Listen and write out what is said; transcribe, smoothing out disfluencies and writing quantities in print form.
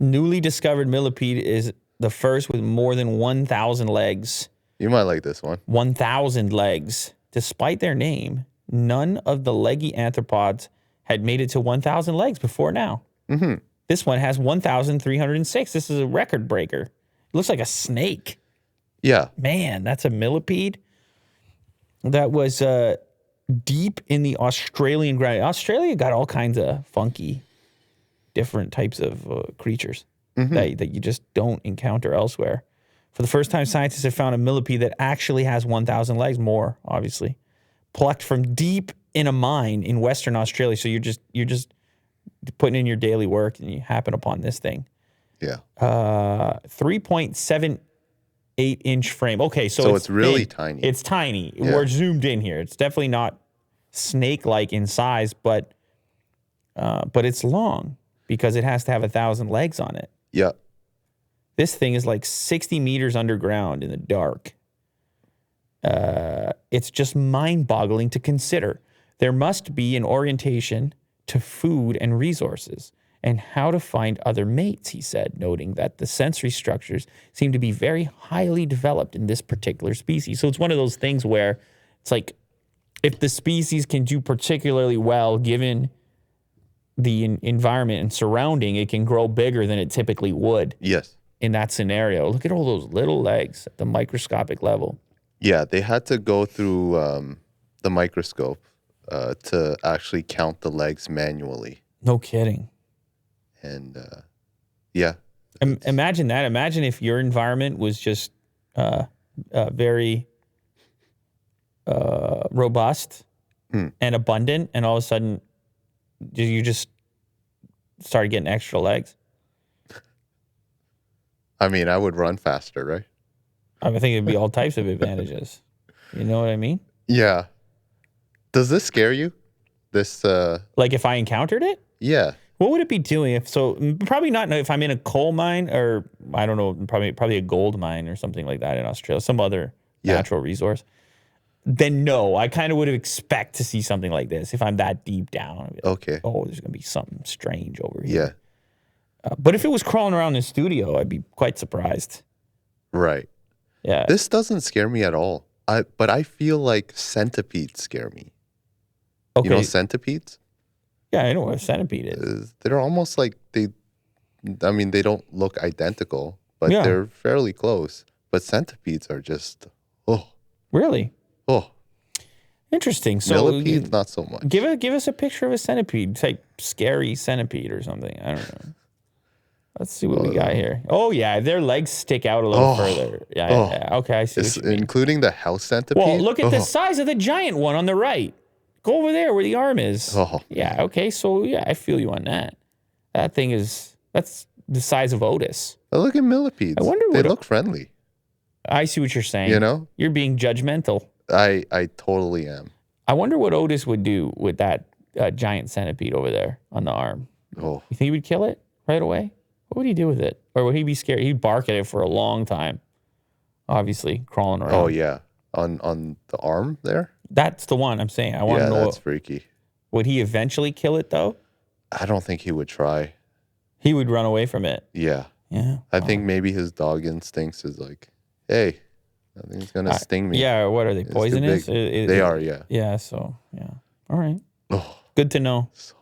Newly discovered millipede is the first with more than 1,000 legs. You might like this one. 1,000 legs. Despite their name, none of the leggy arthropods had made it to 1,000 legs before now. Mm-hmm. This one has 1,306. This is a record breaker. It looks like a snake. Yeah. Man, that's a millipede. That was deep in the Australian ground. Australia got all kinds of funky, different types of creatures that you just don't encounter elsewhere. For the first time, scientists have found a millipede that actually has 1,000 legs, more, obviously, plucked from deep in a mine in Western Australia. So you're just putting in your daily work and you happen upon this thing. Yeah. 3.78-inch frame. Okay, so it's really thin. tiny. It's tiny. Yeah. We're zoomed in here. It's definitely not snake-like in size, but it's long because it has to have 1,000 legs on it. Yeah. This thing is like 60 meters underground in the dark. It's just mind-boggling to consider. There must be an orientation to food and resources and how to find other mates, he said, noting that the sensory structures seem to be very highly developed in this particular species. So it's one of those things where it's like if the species can do particularly well given the environment and surrounding, it can grow bigger than it typically would. Yes. In that scenario. Look at all those little legs at the microscopic level. Yeah, they had to go through the microscope to actually count the legs manually. No kidding. And yeah. Imagine that. Imagine if your environment was just very robust and abundant, and all of a sudden you just started getting extra legs. I mean, I would run faster, right? I think it'd be all types of advantages. You know what I mean? Yeah. Does this scare you? This like if I encountered it? Yeah. What would it be doing if probably not if I'm in a coal mine or I don't know, probably a gold mine or something like that in Australia, some other natural resource. Then no, I kind of would have expect to see something like this if I'm that deep down. Like, okay. Oh, there's going to be something strange over here. Yeah. But if it was crawling around the studio, I'd be quite surprised. Right. Yeah. This doesn't scare me at all. But I feel like centipedes scare me. Okay. You know centipedes? Yeah, I know what a centipede is. They're almost like they don't look identical, but they're fairly close. But centipedes are just, Really? Oh. Interesting. So millipedes, not so much. Give us a picture of a centipede. Type scary centipede or something. I don't know. Let's see what we got here. Oh, yeah. Their legs stick out a little further. Yeah. Okay, I see what you mean. Including the house centipede? Well, look at the size of the giant one on the right. Go over there where the arm is. Oh. Yeah, okay. So, yeah, I feel you on that. That thing that's the size of Otis. But look at millipedes. I wonder they look friendly. I see what you're saying. You know? You're being judgmental. I totally am. I wonder what Otis would do with that giant centipede over there on the arm. Oh. You think he would kill it right away? What would he do with it? Or would he be scared? He'd bark at it for a long time. Obviously, crawling around. Oh, yeah. On the arm there? That's the one I'm saying. I want to know. Yeah, that's freaky. Would he eventually kill it, though? I don't think he would try. He would run away from it. Yeah. Yeah. I think maybe his dog instincts is like, hey, I think it's going to sting me. Yeah, what are they, poisonous? They are, yeah. Yeah, so, yeah. All right. Oh. Good to know. So